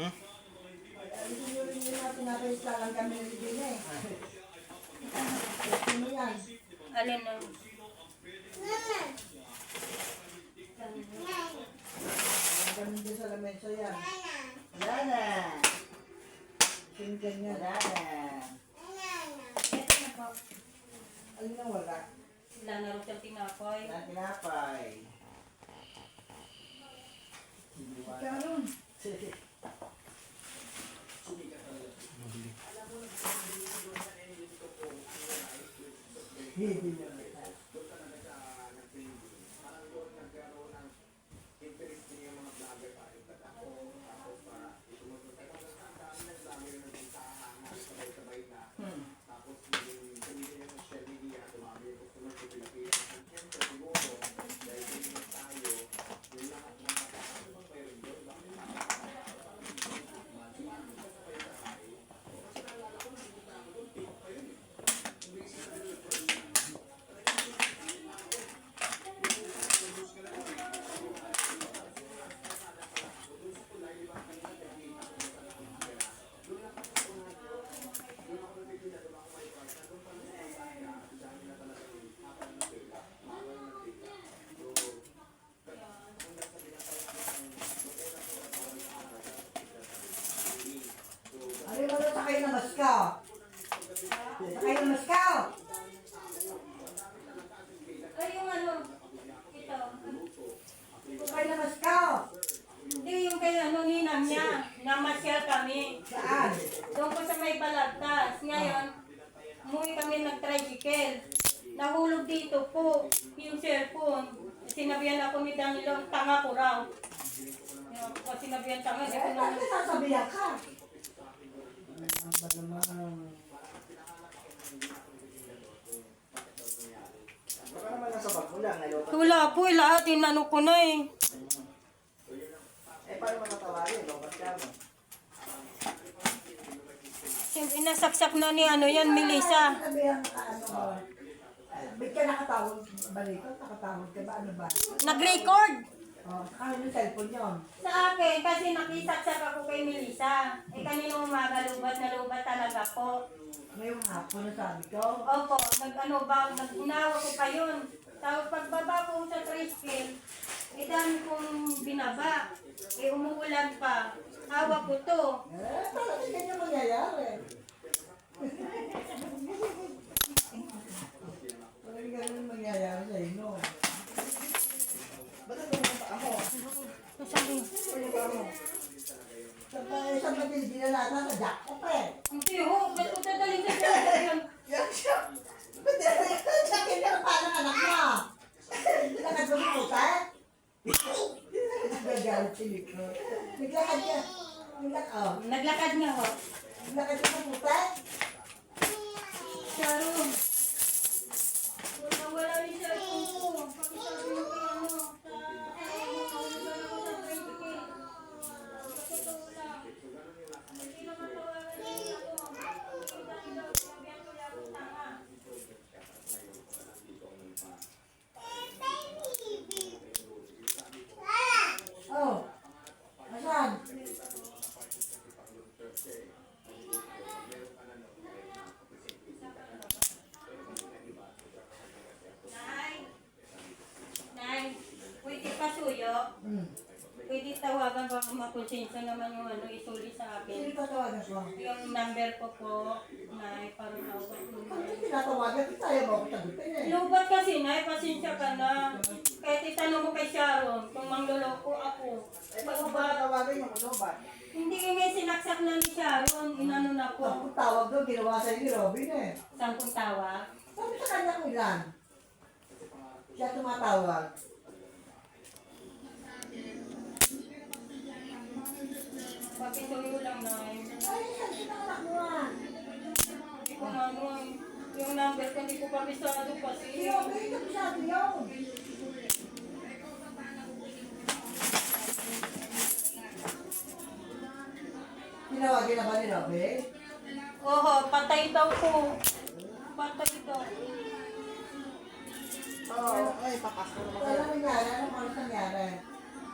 Hmm? Alisin nyo rin yun natin nakaislakan kami ng din eh. Ano yan? Alin na? Ang ganun din sa lamesa yan. Wala na. Tingnan yan. Wala na. Ito na po. Alin na wala? Wala na rin siyang tinapoy. Wala tinapay. Karon. Hindi na. Ano yung sakay na maskaw? Sakay na maskaw? Ay, yung ano? Ito. Sakay na maskaw? Hindi, yung kay ano ninang niya. Namasyal kami. Saan? Doon ko sa may balagtas. Ngayon, umuwi kami nag-tricycle. Nahulog dito po yung cellphone. Sinabihan ako ni Danilo, tanga ko raw. Yung sinabihan tanga, di ko Eh, naman. bakit sasabihan ka? Ano ba naman? Baka naman nasa bag mo lang, nalobat. Wala po, lahat inano ko na eh. Eh, paano matatawagin? Lobat ka mo. Siyempre, nasaksak na ni ano yan, Melissa. Sabihan ka, ano mo? Ba't ka nakatawag ba rito? Nakatawag ka ba? Ano ba? Nag-record Oh, ano yung cellphone yun? sa akin kasi nakisaksak ako kay Melissa. Eh kanina umaga, lubat na lubat talaga po. Ngayong hapon na sabi ko. Opo, nag-unawa ko pa yun. Tapos pagbaba ko sa tricycle, eh dami kong binaba. Eh umuulan pa. Hawak ko to. Eh, talaga ganyan mangyayari. Talaga ganyan mangyayari sa inyo. Ba't ito mga paa mo? Sabi, Ano ba mo? Saan ba dinalata sa jackpot eh? hindi ho, ba't ko dadalhin sa tricycle? Yan siya. Ba't dinalata sa akin yung parang anak mo? Nakadulog eh? Nagagalit si Nico. Naglakad ka. Naglakad nga ho. Naglakad ka sa puta? Sharon. Wala ni cellphone ko. Pakisabi mo kay ano. Naulugan ako sa tricycle. Sa totoo lang. Hindi naman tawagan niya ako. Sabihan ko lang ako tanga. Oh. Asan? Nay. Nay. Pwede pasuyo. Hmm. Pwede tawagan baka makonsensya naman yung ano isuli sa Sino akin. tatawagan ko? Yung number ko po. Nay, parang tawag mo. Bakit tinatawagan kita? Ayaw mo ako sagutin eh. Lubat kasi, Nay, pasensya ka na. Kahit itanong mo kay Sharon kung mangloloko ako. Eh, paano ba tatawagan yung ano ba? Hindi nga sinaksak na ni Sharon, inano na ko. Ang tawag doon, ginawa sa'yo ni Robin eh. Saan kong tawag? Sabi sa kanya kung ilan? Siya tumatawag. Papituloy lang, Nay. Ay, yan, sinanak mo ah. Hindi ko na ano, yung number ko, hindi ko kabisado kasi. Si Robin, ito masyado yun. Tinawagin na ba ni Robin? Oo, patay daw po. Patay daw. Oo, ay, papasok naman kayo. Ano nangyari? Ano nangyari?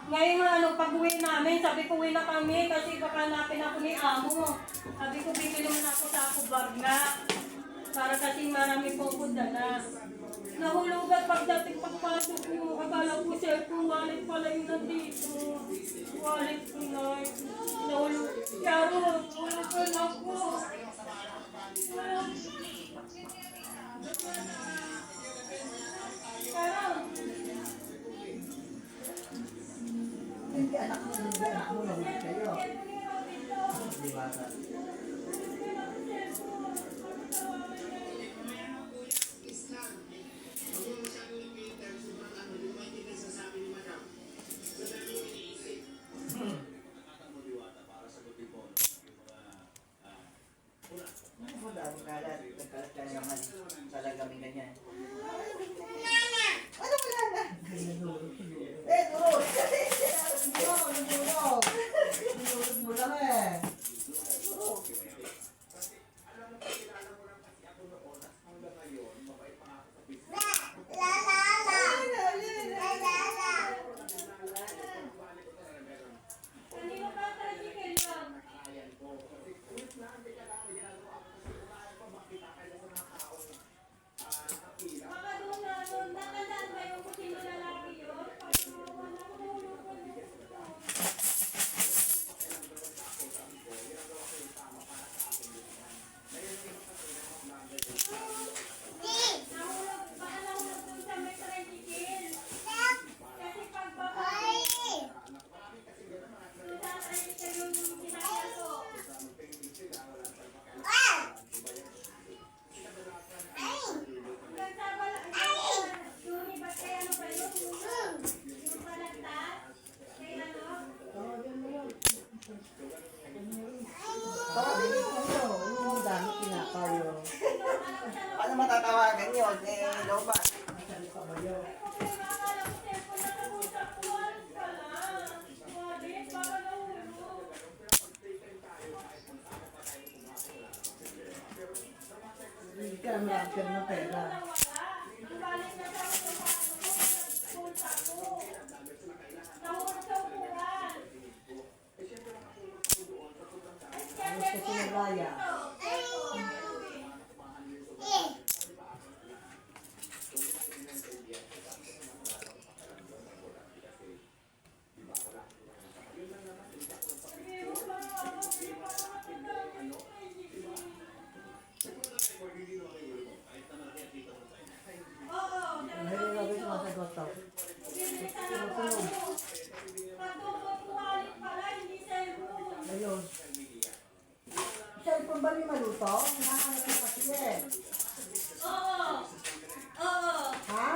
Ngayon ano, pag-uwi namin, sabi ko uwi na kami kasi baka hanapin ako ni Amo. Sabi ko bibili mo na ako sa ako bag na. Para kasi marami pong dala. Nahulugan pagdating pagpasok ko, akala ko cellphone, wallet pala yung nandito. Wallet ko na. Nahulog. Yaro, nahulugan ako. Parang, Hindi anak mo, nahuli kayo. Di ba? Ano po dami kalat? Nagkalat ka naman. Talaga may ganyan. Ano wala na? Eh, durog! Durog! Durog mo lang eh. Durog. kanino ba tricycle yun? Baka doon na doon, natandaan ba yung kung sino lalaki yun? Pag wala ko nahulugan yung nahulog, baka nahulog doon sa may tricycle. Kasi pagbaba doon sa tricycle yung sinakyan ko. Hanggang sa wala, yung iba kay ano ba yun? Yung balagtas? Kay ano? Tawagin ko kayo. Yung dami kinakayo. Paano matatawagan yun? Eh, lobat. Saan pa ba yun? Hindi ka naman after ng pera. Ano sa sinagaya? Ang hirap na rin sumasagot ako. Ayun. Cellphone ba ni Maluto? Hinahanap mo kasi eh. Oo. Oo. Ha?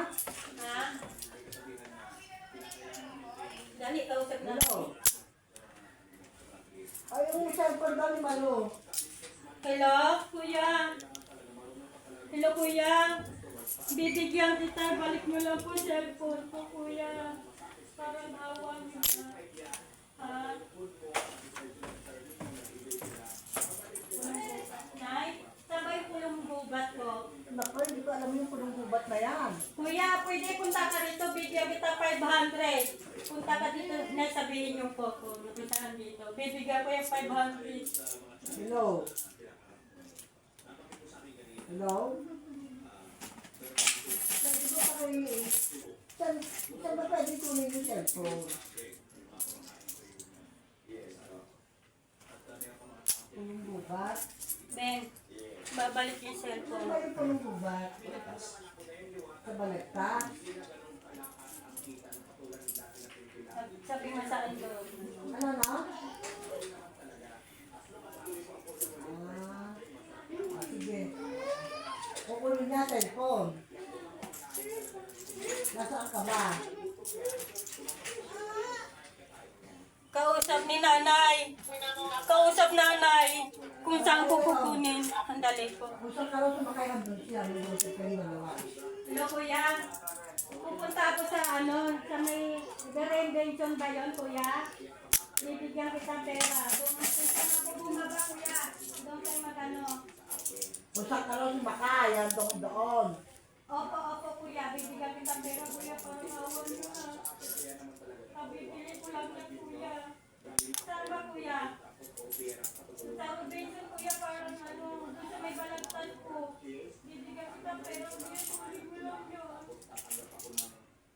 Ha? Dali, kausap na Hello? ako. Ay, yung cellphone ba ni Malu? Hello, kuya. Hello, kuya. Bibigyan kita, balik mo lang po cellphone ko, kuya. Para naawa mo na. Ha? Nay, sabay ko yung gubat ko. Naku, hindi ko alam yung punong gubat na yan. Kuya, pwede punta ka dito, bigyan kita 500. Punta ka dito, nasabihin yung photo. Napuntahan dito. Bibigyan ko yung 500. Hello? Hello? Pwede ba kayo eh? Saan ba pwede kunin yung cellphone? Punong gubat? Ben, babalik yung Ano cellphone. ba yung punong gubat? Sa balagtas? Sabi mo saan doon. Ano na? Sige. Kukunin niya cellphone. Nasaan ka ba? Kausap ni nanay. Kausap nanay. Kung saan ko kukunin. Andali po. Gusto ka raw sumakay ang doon siya. May gusto kayo dalawa. Hello, kuya. Pupunta ako sa sa may Berendenson ba yun, kuya? Bibigyan kita pera. Doon ako bumaba, kuya. Doon tayo magano. Gusto ka raw sumakay. Yan doon. Opo, kuya. Bibigyan kita pera, kuya. Para mawal mo na. Kakabibili ko lang na kuya. Saan ba kuya? Sa Robinson kuya parang ano, doon sa may balagtan ko. Bibigyan kita pero kuya, tuloy mo lang yun.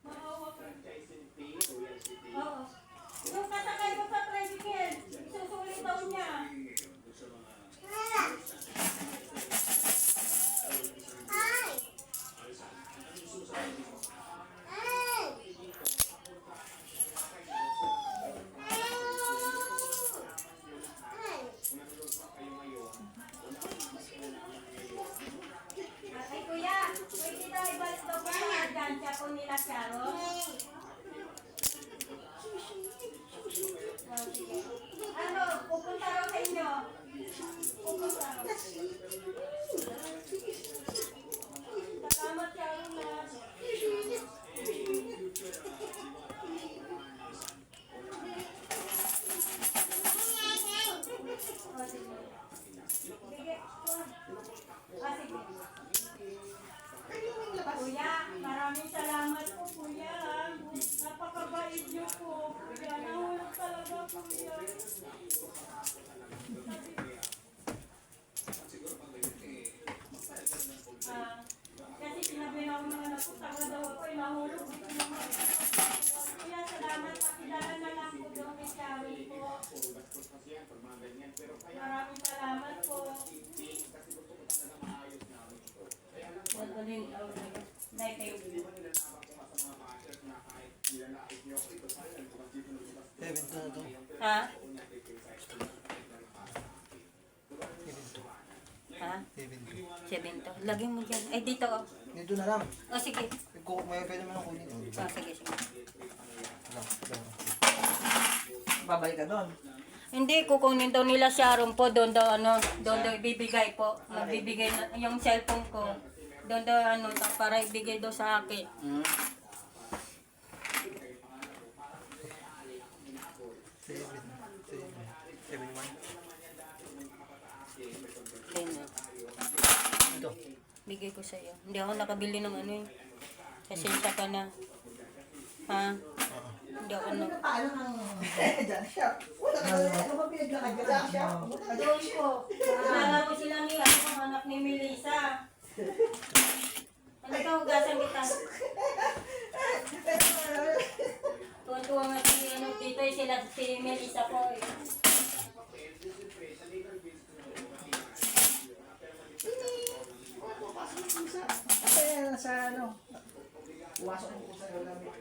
Maawa ka. Oo. Yung kasakay mo sa tricycle, isusulit daw niya. Ay kuya, pwede tayo ibalik daw po sa agansya ko nila Sharon. Ano, pupunta raw sa inyo. Pupunta raw. Salamat Sharon na. Kuya, maraming salamat po kuya. Napakabait niyo po. Kuya, nahulog talaga kuya. Kasi sinabi na ako mga naputaka daw ako, nahulog dito naman. Kuya, salamat. Pakilala na lang po doon kay Sharon po. Maraming salamat po. Magaling daw na. Like kayo. Bento na to. Ha? Ha? Bento. 7 Lagyan mo dyan. Ay, dito oh. Dito na lang. Oh, sige. May pwede mo nang kunin. Oh, sige, sige. Babalik ka doon. Hindi, kukunin daw nila Sharon po. Doon daw, ano, doon daw ibibigay po. Magbibigay na, yung cellphone ko. Doon daw, ano, para ibigay daw sa akin. Ayun na. Ito. Bigay ko sa iyo. Hindi ako nakabili ng ano eh. Pasensya ka na. Ha? Hindi ako na. Paano kang... Diyan siya. Wala ka na. Ano ba pinaglakad ka lang siya? Doon ko. Nalaro sila ni ako, anak ni Melissa. Ano ka, hugasan kita. Tuwa-tuwa nga si ano, dito eh, sila si Melissa po eh. Kasi sa ano. Pumasok ko sa lamig.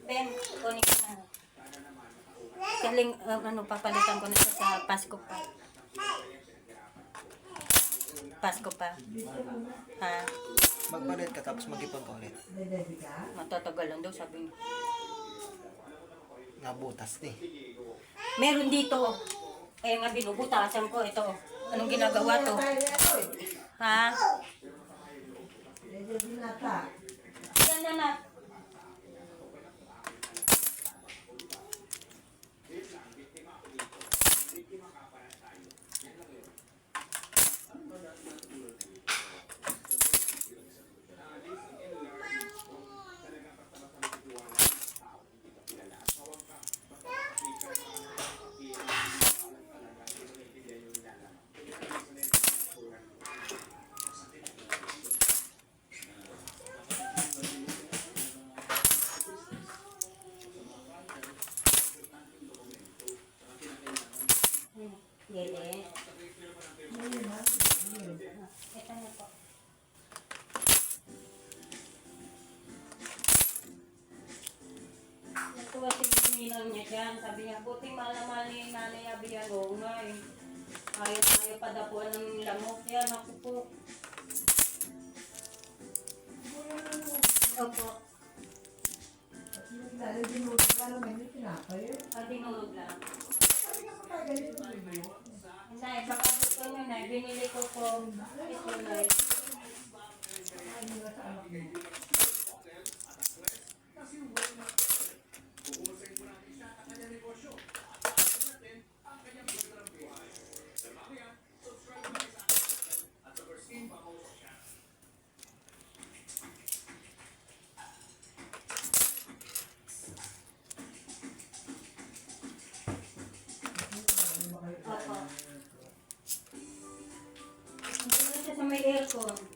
Ben, kunin ko na. Kaling, ano, papalitan ko na siya sa Pasko pa. Pasko pa. Ha? Magpalit ka tapos mag-ipon ka ulit. Matatagal lang daw, sabi niya. Nabutas ni. Meron dito. Kaya nga binubutasan ko. Ito. Anong ginagawa to? Ha? Yan na na. Yele. Ito na po. Natuwa si Minaw niya dyan. Sabi niya, buti mahal ni Nanay Abiyan. Oo nga eh. Ayaw pa dapuan ng lamok. Yan, ako po. Opo. Lalo dinulog ka naman yung tinapay. Pag dinulog lang. Sabi nga pagkagalito mo. Nay, baka gusto nyo na, binili ko po ito like. Ay, hindi sa anak mo. Opo. Nandun siya sa may aircon.